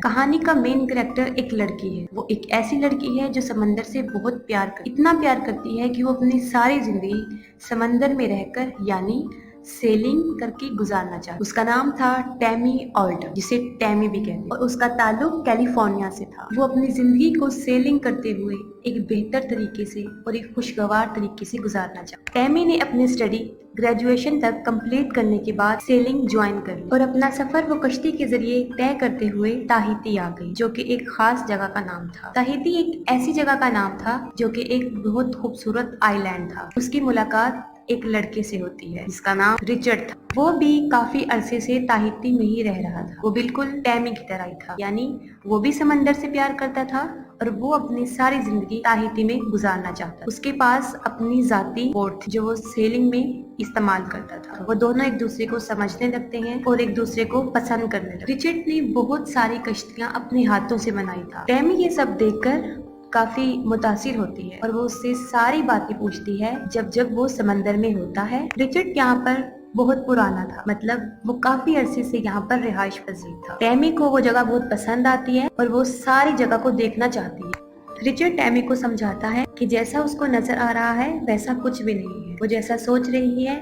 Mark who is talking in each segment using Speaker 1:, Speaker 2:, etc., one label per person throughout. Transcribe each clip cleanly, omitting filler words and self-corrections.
Speaker 1: कहानी का main character एक लड़की है। वो एक ऐसी लड़की है जो समंदर से बहुत इतना प्यार करती है कि वो अपनी सारी जिंदगी समंदर में रहकर यानी सेलिंग करके गुजारना चाहती। उसका नाम था टैमी ऑल्टर, जिसे टैमी भी कहते हैं, और उसका ताल्लुक कैलिफोर्निया से था। वो अपनी जिंदगी को सेलिंग करते हुए एक बेहतर तरीके से और एक खुशगवार तरीके से गुजारना चाहती। टैमी ने अपनी स्टडी ग्रेजुएशन तक कंप्लीट करने के बाद सेलिंग ज्वाइन कर ली और अपना सफर वो कश्ती के जरिए तय करते हुए ताहिती आ गई, जो कि एक खास जगह का नाम था। ताहिती एक ऐसी जगह का नाम था जो कि एक बहुत खूबसूरत आइलैंड था। उसकी मुलाकात एक लड़के से होती है जिसका नाम रिचर्ड था। वो भी काफी अरसे से ताहिती में ही रह रहा था। वो बिल्कुल टैमी की तरह ही था, यानी वो भी समंदर से प्यार करता था और वो अपनी सारी जिंदगी ताहिती में गुजारना चाहता। उसके पास अपनी जाती बोट थी जो वो सेलिंग में इस्तेमाल करता था। वो दोनों एक दूसरे को समझने लगते हैं और एक दूसरे को पसंद करने लगते। रिचर्ड ने बहुत सारी कश्तियां अपने हाथों से बनाई था। टैमी ये सब देखकर काफी मुतासिर होती है और वो उससे सारी बातें पूछती है जब जब वो समंदर में होता है। रिचर्ड यहाँ पर बहुत पुराना था, मतलब वो काफी अरसे से यहाँ पर रिहाइश पजीर था। टैमी को वो जगह बहुत पसंद आती है और वो सारी जगह को देखना चाहती है। रिचर्ड टैमी को समझाता है कि जैसा उसको नजर आ रहा है वैसा कुछ भी नहीं है। वो जैसा सोच रही है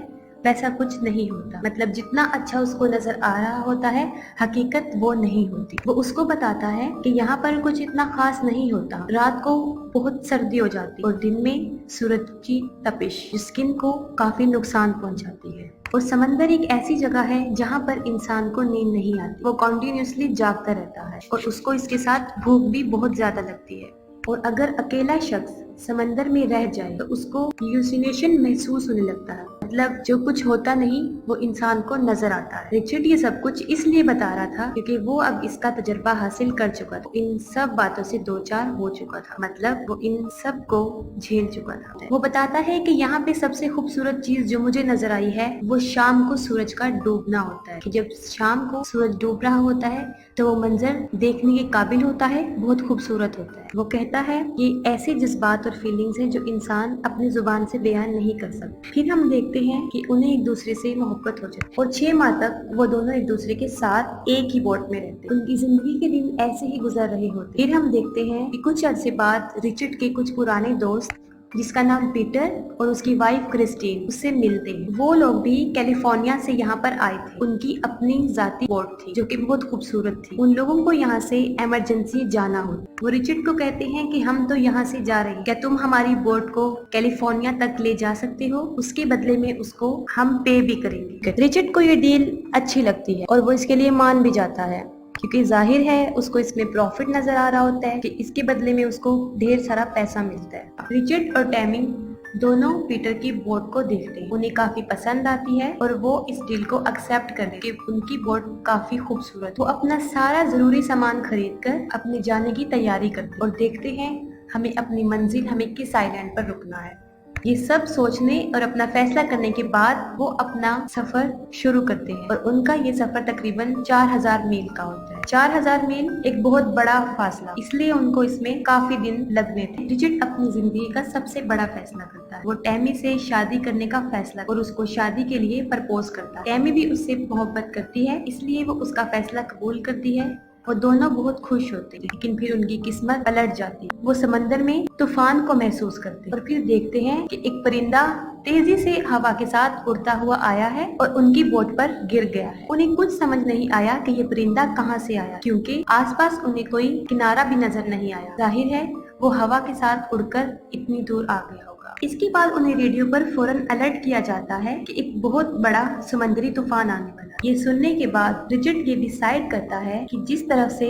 Speaker 1: वैसा कुछ नहीं होता, मतलब जितना अच्छा उसको नजर आ रहा होता है हकीकत वो नहीं होती। वो उसको बताता है कि यहाँ पर कुछ इतना खास नहीं होता। रात को बहुत सर्दी हो जाती और दिन में सूरज की तपिश स्किन को काफी नुकसान पहुंचाती है। और समंदर एक ऐसी जगह है जहाँ पर इंसान को नींद नहीं आती। वो कॉन्टिन्यूसली जागता रहता है और उसको इसके साथ भूख भी बहुत ज्यादा लगती है। और अगर अकेला शख्स समंदर में रह जाए तो उसको ह्यूसिनेशन महसूस होने लगता है, मतलब जो कुछ होता नहीं वो इंसान को नजर आता है। रिचर्ड ये सब कुछ इसलिए बता रहा था क्योंकि वो अब इसका तजुर्बा हासिल कर चुका था। इन सब बातों से दो चार हो चुका था, मतलब वो इन सब को झेल चुका था। वो बताता है कि यहाँ पे सबसे खूबसूरत चीज जो मुझे नजर आई है वो शाम को सूरज का डूबना होता है। कि जब शाम को सूरज डूब रहा होता है तो वो मंजर देखने के काबिल होता है, बहुत खूबसूरत होता है। वो कहता है कि ऐसे जज्बात और फीलिंग्स हैं जो इंसान अपनी जुबान से बयान नहीं कर सकता। फिर हम देखते हैं कि उन्हें एक दूसरे से मोहब्बत हो जाती और 6 माह तक वो दोनों एक दूसरे के साथ एक ही बोट में रहते। उनकी जिंदगी के दिन ऐसे ही गुजर रहे होते। फिर हम देखते हैं कि कुछ अरसे बाद रिचर्ड के कुछ पुराने दोस्त जिसका नाम पीटर और उसकी वाइफ क्रिस्टीन उससे मिलते हैं। वो लोग भी कैलिफोर्निया से यहाँ पर आए थे। उनकी अपनी जाती बोट थी जो कि बहुत खूबसूरत थी। उन लोगों को यहाँ से इमरजेंसी जाना हो। वो रिचर्ड को कहते हैं कि हम तो यहाँ से जा रहे हैं, क्या तुम हमारी बोट को कैलिफोर्निया तक ले जा सकते हो? उसके बदले में उसको हम पे भी करेंगे। रिचर्ड को ये डील अच्छी लगती है और वो इसके लिए मान भी जाता है क्योंकि जाहिर है उसको इसमें प्रॉफिट नजर आ रहा होता है कि इसके बदले में उसको ढेर सारा पैसा मिलता है। रिचर्ड और टैमी दोनों पीटर की बोट को देखते हैं। उन्हें काफी पसंद आती है और वो इस डील को एक्सेप्ट कर लेते हैं कि उनकी बोट काफी खूबसूरत। वो अपना सारा जरूरी सामान खरीद कर अपने जाने की तैयारी करते और देखते हैं हमें अपनी मंजिल हमें किस आइलैंड पर रुकना है। ये सब सोचने और अपना फैसला करने के बाद वो अपना सफर शुरू करते हैं और उनका ये सफर तकरीबन 4000 मील का होता है। 4000 मील एक बहुत बड़ा फासला, इसलिए उनको इसमें काफी दिन लगने थे। रिचर्ड अपनी जिंदगी का सबसे बड़ा फैसला करता है। वो टैमी से शादी करने का फैसला और उसको शादी के लिए प्रपोज करता है। टैमी भी उससे मोहब्बत करती है, इसलिए वो उसका फैसला कबूल करती है। वो दोनों बहुत खुश होते हैं, लेकिन फिर उनकी किस्मत पलट जाती है। वो समंदर में तूफान को महसूस करते हैं और फिर देखते हैं कि एक परिंदा तेजी से हवा के साथ उड़ता हुआ आया है और उनकी बोट पर गिर गया है। उन्हें कुछ समझ नहीं आया कि ये परिंदा कहाँ से आया, क्योंकि आसपास उन्हें कोई किनारा भी नजर नहीं आया। जाहिर है वो हवा के साथ उड़कर इतनी दूर आ गया होगा। इसके बाद उन्हें रेडियो पर फौरन अलर्ट किया जाता है कि एक बहुत बड़ा समुद्री तूफान आने वाला है। ये सुनने के बाद रिचर्ड ये डिसाइड करता है कि जिस तरफ से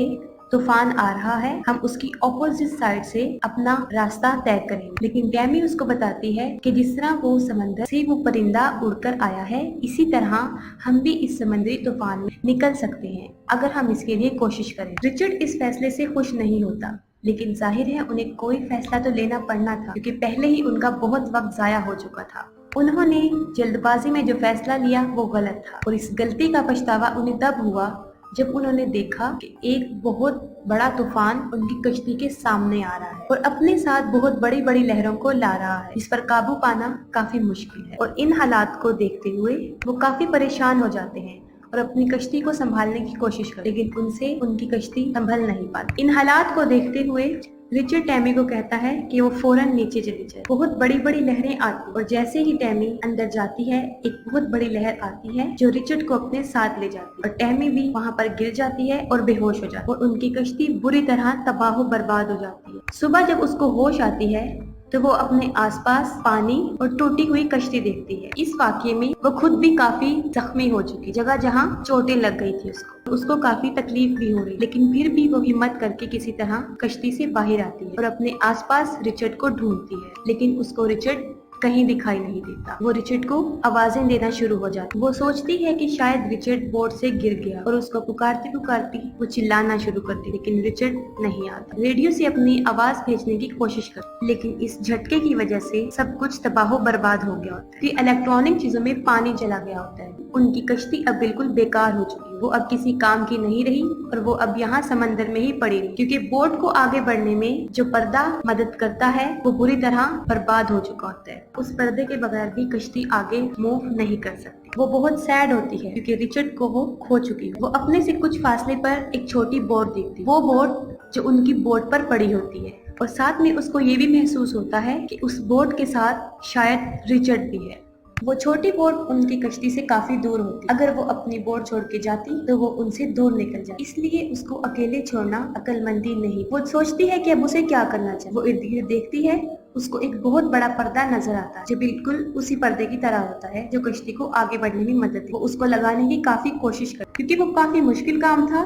Speaker 1: तूफान आ रहा है हम उसकी ऑपोजिट साइड से अपना रास्ता तय करेंगे। लेकिन टैमी उसको बताती है कि जिस तरह वो समंदर से वो परिंदा उड़कर आया है इसी तरह हम भी इस समुद्री तूफान में निकल सकते हैं अगर हम इसके लिए कोशिश करें। रिचर्ड इस फैसले से खुश नहीं होता, लेकिन जाहिर है उन्हें कोई फैसला तो लेना पड़ना था क्योंकि पहले ही उनका बहुत वक्त जाया हो चुका था। उन्होंने जल्दबाजी में जो फैसला लिया वो गलत था और इस गलती का पछतावा उन्हें तब हुआ जब उन्होंने देखा कि एक बहुत बड़ा तूफान उनकी कश्ती के सामने आ रहा है और अपने साथ बहुत बड़ी बड़ी लहरों को ला रहा है जिस पर काबू पाना काफी मुश्किल है। और इन हालात को देखते हुए वो काफी परेशान हो जाते हैं और अपनी कश्ती को संभालने की कोशिश करते, लेकिन उनसे उनकी कश्ती संभल नहीं पाती। इन हालात को देखते हुए रिचर्ड टैमी को कहता है कि वो फौरन नीचे चली जाए। बहुत बड़ी बड़ी लहरें आती और जैसे ही टैमी अंदर जाती है एक बहुत बड़ी लहर आती है जो रिचर्ड को अपने साथ ले जाती है और टैमी भी वहाँ पर गिर जाती है और बेहोश हो जाती है और उनकी कश्ती बुरी तरह तबाह बर्बाद हो जाती है। सुबह जब उसको होश आती है तो वो अपने आसपास पानी और टूटी हुई कश्ती देखती है। इस वाकये में वो खुद भी काफी जख्मी हो चुकी, जगह जहाँ चोटें लग गई थी उसको काफी तकलीफ भी हो रही, लेकिन फिर भी वो हिम्मत करके किसी तरह कश्ती से बाहर आती है और अपने आसपास रिचर्ड को ढूंढती है, लेकिन उसको रिचर्ड कहीं दिखाई नहीं देता। वो रिचर्ड को आवाजें देना शुरू हो जाती। वो सोचती है कि शायद रिचर्ड बोट से गिर गया और उसको पुकारती पुकारती वो चिल्लाना शुरू करती, लेकिन रिचर्ड नहीं आता। रेडियो से अपनी आवाज भेजने की कोशिश करती, लेकिन इस झटके की वजह से सब कुछ तबाह बर्बाद हो गया होता है। इलेक्ट्रॉनिक चीजों में पानी चला गया होता है। उनकी कश्ती अब बिल्कुल बेकार हो चुकी है, वो अब किसी काम की नहीं रही और वो अब यहाँ समंदर में ही पड़ी रही, क्योंकि बोट को आगे बढ़ने में जो पर्दा मदद करता है वो बुरी तरह बर्बाद हो चुका होता है। उस पर्दे के बगैर भी कश्ती आगे मूव नहीं कर सकती। वो बहुत सैड होती है क्योंकि रिचर्ड को वो खो चुकी है। वो अपने से कुछ फासले पर एक छोटी बोट देखती है, वो बोट जो उनकी बोट पर पड़ी होती है और साथ में उसको ये भी महसूस होता है कि उस बोट के साथ शायद रिचर्ड भी है। वो छोटी बोट उनकी कश्ती से काफी दूर होती, अगर वो अपनी बोट छोड़ के जाती तो वो उनसे दूर निकल जाती, इसलिए उसको अकेले छोड़ना अक्लमंदी नहीं। वो सोचती है कि अब उसे क्या करना चाहिए। वो इर्द गिर्द देखती है, उसको एक बहुत बड़ा पर्दा नजर आता है जो बिल्कुल उसी पर्दे की तरह होता है जो कश्ती को आगे बढ़ने में मदद है। वो उसको लगाने की काफी कोशिश करती, क्योंकि वो काफी मुश्किल काम था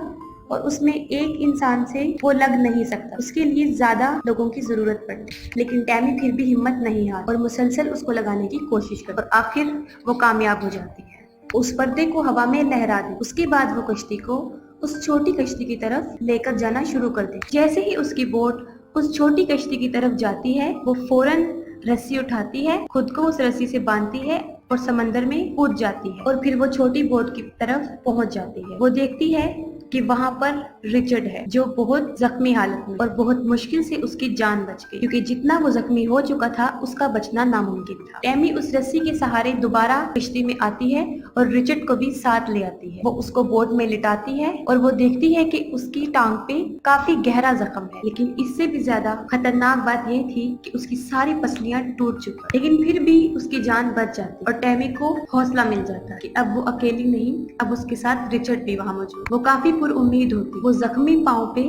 Speaker 1: और उसमें एक इंसान से वो लग नहीं सकता, उसके लिए ज्यादा लोगों की जरूरत पड़ती, लेकिन टैमी फिर भी हिम्मत नहीं हारी और मुसलसल उसको लगाने की कोशिश करती और आखिर वो कामयाब हो जाती है। उस पर्दे को हवा में लहरा दी। उसके बाद वो कश्ती को उस छोटी कश्ती की तरफ लेकर जाना शुरू कर दी। जैसे ही उसकी बोट उस छोटी कश्ती की तरफ जाती है वो फौरन रस्सी उठाती है, खुद को उस रस्सी से बांधती है और समंदर में कूद जाती है और फिर वो छोटी बोट की तरफ पहुंच जाती है। वो देखती है कि वहाँ पर रिचर्ड है जो बहुत जख्मी हालत में और बहुत मुश्किल से उसकी जान बच गई, क्योंकि जितना वो जख्मी हो चुका था उसका बचना नामुमकिन था। टैमी उस रस्सी के सहारे दोबारा कश्ती में आती है और रिचर्ड को भी साथ ले आती है। वो उसको बोट में लिटाती है और वो देखती है कि उसकी टांग पे काफी गहरा जख्म है, लेकिन इससे भी ज्यादा खतरनाक बात ये थी कि उसकी सारी पसलियां टूट चुकी, लेकिन फिर भी उसकी जान बच जाती और टैमी को हौसला मिल जाता कि अब वो अकेली नहीं, अब उसके साथ रिचर्ड भी वहाँ मौजूद। वो काफी उम्मीद होती, वो जख्मी पांव पे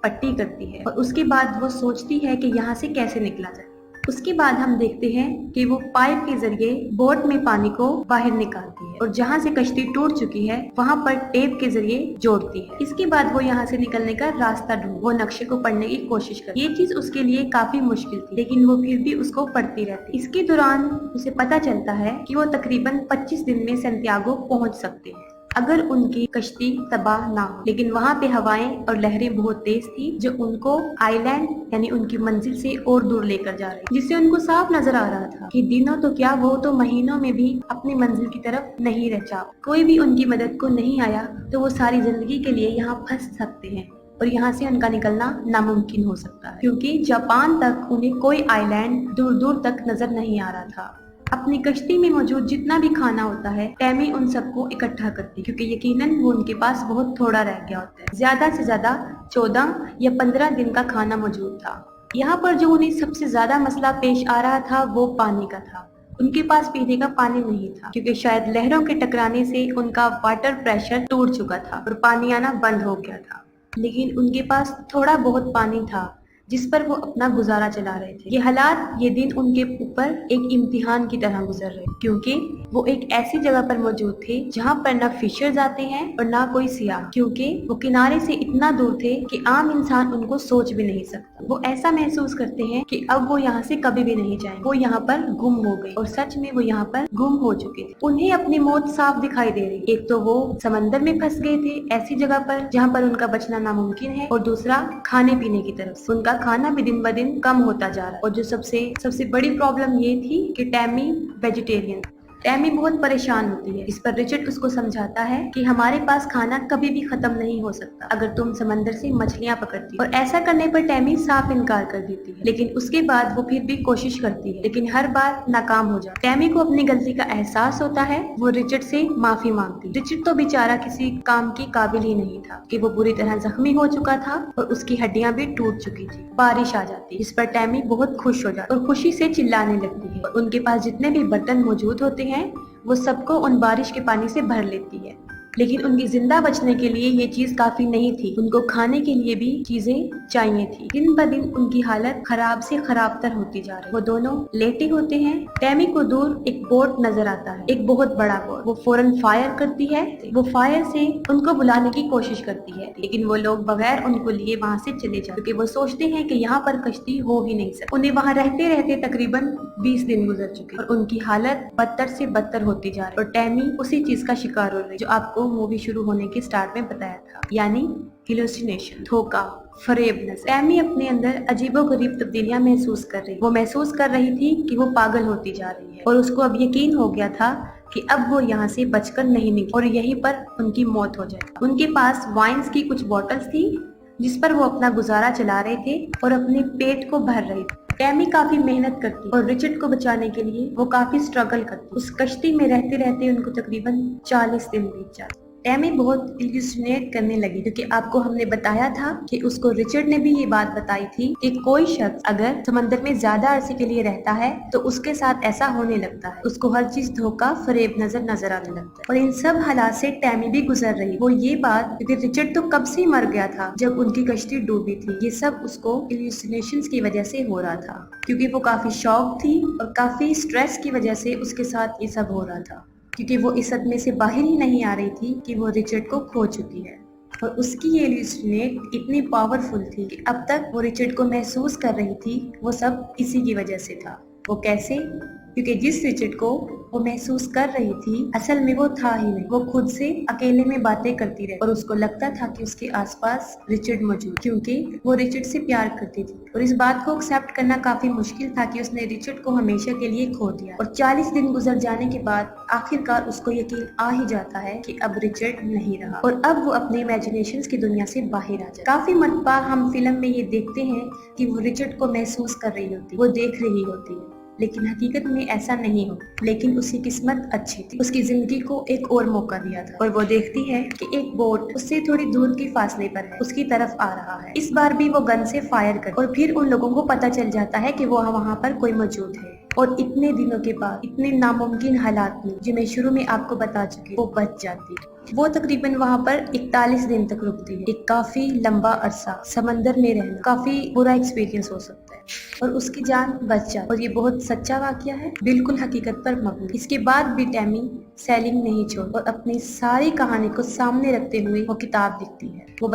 Speaker 1: पट्टी करती है और उसके बाद वो सोचती है कि यहाँ से कैसे निकला जाए। उसके बाद हम देखते हैं कि वो पाइप के जरिए बोट में पानी को बाहर निकालती है और जहाँ से कश्ती टूट चुकी है वहाँ पर टेप के जरिए जोड़ती है। इसके बाद वो यहाँ से निकलने का रास्ता ढूंढ, वो नक्शे को पढ़ने की कोशिश करती। ये चीज उसके लिए काफी मुश्किल थी, लेकिन वो फिर भी उसको पढ़ती रहती। इसके दौरान उसे पता चलता है कि वो तकरीबन 25 दिन में सैंटियागो पहुँच सकते हैं अगर उनकी कश्ती तबाह ना हो, लेकिन वहाँ पे हवाएं और लहरें बहुत तेज थी जो उनको आइलैंड यानी उनकी मंजिल से और दूर लेकर जा रही, जिससे उनको साफ नजर आ रहा था कि दिनों तो क्या वो तो महीनों में भी अपनी मंजिल की तरफ नहीं रह जा। कोई भी उनकी मदद को नहीं आया तो वो सारी जिंदगी के लिए यहाँ फंस सकते हैं और यहाँ से उनका निकलना नामुमकिन हो सकता है, क्योंकि जापान तक उन्हें कोई आइलैंड दूर दूर तक नजर नहीं आ रहा था। अपनी कश्ती में मौजूद जितना भी खाना होता है टैमी उन सबको इकट्ठा करती, क्योंकि यकीनन वो उनके पास बहुत थोड़ा रह गया होता है। ज्यादा से ज्यादा 14 या 15 दिन का खाना मौजूद था। यहाँ पर जो उन्हें सबसे ज्यादा मसला पेश आ रहा था वो पानी का था। उनके पास पीने का पानी नहीं था, क्योंकि शायद लहरों के टकराने से उनका वाटर प्रेशर टूट चुका था और पानी आना बंद हो गया था। लेकिन उनके पास थोड़ा बहुत पानी था जिस पर वो अपना गुजारा चला रहे थे। ये हालात, ये दिन उनके ऊपर एक इम्तिहान की तरह गुजर रहे, क्योंकि वो एक ऐसी जगह पर मौजूद थे जहाँ पर ना फिशर्स आते हैं और ना कोई सियाह, क्योंकि वो किनारे से इतना दूर थे कि आम इंसान उनको सोच भी नहीं सकता। वो ऐसा महसूस करते हैं कि अब वो यहाँ से कभी भी नहीं जाएंगे। वो यहाँ पर गुम हो गए और सच में वो यहाँ पर गुम हो चुके थे। उन्हें अपनी मौत साफ दिखाई दे रही। एक तो वो समंदर में फंस गए थे ऐसी जगह पर जहाँ पर उनका बचना नामुमकिन है, और दूसरा खाने पीने की तरफ उनका खाना भी दिन ब दिन कम होता जा रहा है। और जो सबसे बड़ी प्रॉब्लम ये थी कि टैमी वेजिटेरियन। टैमी बहुत परेशान होती है। इस पर रिचर्ड उसको समझाता है कि हमारे पास खाना कभी भी खत्म नहीं हो सकता अगर तुम समंदर से मछलियां पकड़ती हो। और ऐसा करने पर टैमी साफ इनकार कर देती है, लेकिन उसके बाद वो फिर भी कोशिश करती है, लेकिन हर बार नाकाम हो जाती है। टैमी को अपनी गलती का एहसास होता है, वो रिचर्ड से माफी मांगती है। रिचर्ड तो बेचारा किसी काम की काबिल ही नहीं था कि वो बुरी तरह जख्मी हो चुका था और उसकी हड्डियां भी टूट चुकी थी। बारिश आ जाती, इस पर टैमी बहुत खुश हो जाती और खुशी से चिल्लाने लगती है और उनके पास जितने भी बर्तन मौजूद होते हैं वो सबको उन बारिश के पानी से भर लेती है। लेकिन उनकी जिंदा बचने के लिए ये चीज काफी नहीं थी, उनको खाने के लिए भी चीजें चाहिए थी। दिन ब दिन उनकी हालत खराब से खराब तर होती जा रही। वो दोनों लेटे होते हैं। टैमी को दूर एक बोट नजर आता है, एक बहुत बड़ा बोट। वो फौरन फायर करती है। वो फायर से उनको बुलाने की कोशिश करती है, लेकिन वो लोग बगैर उनको लिए वहाँ से चले जाते, क्योंकि वो सोचते हैं कि यहाँ पर कश्ती हो ही नहीं सकती। उन्हें वहाँ रहते रहते तकरीबन 20 दिन गुजर चुके और उनकी हालत बदतर से बदतर होती जा रही। और टैमी उसी चीज का शिकार हो रही जो आपको मूवी शुरू होने के स्टार्ट में बताया था, यानी हेलुसिनेशन, धोखा, फरेबनेस। टैमी अपने अंदर अजीबोगरीब तब्दीलियां महसूस कर रही। वो महसूस कर रही थी कि वो पागल होती जा रही है और उसको अब यकीन हो गया था कि अब वो यहाँ से बचकर नहीं निकले और यहीं पर उनकी मौत हो जाए। उनके पास वाइन्स की कुछ बॉटल्स थी जिस पर वो अपना गुजारा चला रहे थे और अपने पेट को भर रहे थे। टैमी काफी मेहनत करती और रिचर्ड को बचाने के लिए वो काफी स्ट्रगल करती। उस कश्ती में रहते रहते उनको तकरीबन 40 दिन बीत जाते। टैमी बहुत इल्यूसिनेट करने लगी, क्योंकि आपको हमने बताया था कि उसको रिचर्ड ने भी ये बात बताई थी कि कोई शख्स अगर समंदर में ज्यादा अरसे के लिए रहता है तो उसके साथ ऐसा होने लगता है, उसको हर चीज धोखा फरेब नजर आने लगता है। और इन सब हालात से टैमी भी गुजर रही। वो ये बात, क्योंकि रिचर्ड तो कब से मर गया था जब उनकी कश्ती डूबी थी, ये सब उसको इल्यूसिनेशंस की वजह से हो रहा था, क्योंकि वो काफी शॉक थी और काफी स्ट्रेस की वजह से उसके साथ ये सब हो रहा था, क्योंकि वो इस सदमे से बाहर ही नहीं आ रही थी कि वो रिचर्ड को खो चुकी है। और उसकी ये इल्यूसिनेट इतनी पावरफुल थी कि अब तक वो रिचर्ड को महसूस कर रही थी वो सब इसी की वजह से था। वो कैसे? क्योंकि जिस रिचर्ड को वो महसूस कर रही थी असल में वो था ही नहीं। वो खुद से अकेले में बातें करती रही और उसको लगता था कि उसके आसपास रिचर्ड मौजूद, क्योंकि वो रिचर्ड से प्यार करती थी। और इस बात को एक्सेप्ट करना काफी मुश्किल था कि उसने रिचर्ड को हमेशा के लिए खो दिया। और 40 दिन गुजर जाने के बाद आखिरकार उसको यकीन आ ही जाता है कि अब रिचर्ड नहीं रहा और अब वो अपने इमेजिनेशंस की दुनिया से बाहर आ जाए। काफी मरतबा हम फिल्म में ये देखते हैं कि वो रिचर्ड को महसूस कर रही होती, वो देख रही होती है, लेकिन हकीकत में ऐसा नहीं हो। लेकिन उसकी किस्मत अच्छी थी, उसकी जिंदगी को एक और मौका दिया था और वो देखती है कि एक बोट उससे थोड़ी दूर की फासले पर है, उसकी तरफ आ रहा है। इस बार भी वो गन से फायर कर और फिर उन लोगों को पता चल जाता है कि वो वहाँ पर कोई मौजूद है। और इतने दिनों के बाद, इतने नामुमकिन हालात में, जो मैं शुरू में आपको बता चुकी, वो बच जाती है। वो तकरीबन वहाँ पर 41 दिन तक रुकती है। एक काफी लंबा अरसा समंदर में रहना काफी बुरा एक्सपीरियंस हो सकता है और उसकी जान बच जाती। और ये बहुत सच्चा वाकया है, बिल्कुल हकीकत पर मबनी। इसके बाद भी टैमी सेलिंग नहीं छोड़ और अपनी सारी कहानी को सामने रखते हुए वो किताब लिखती है। वो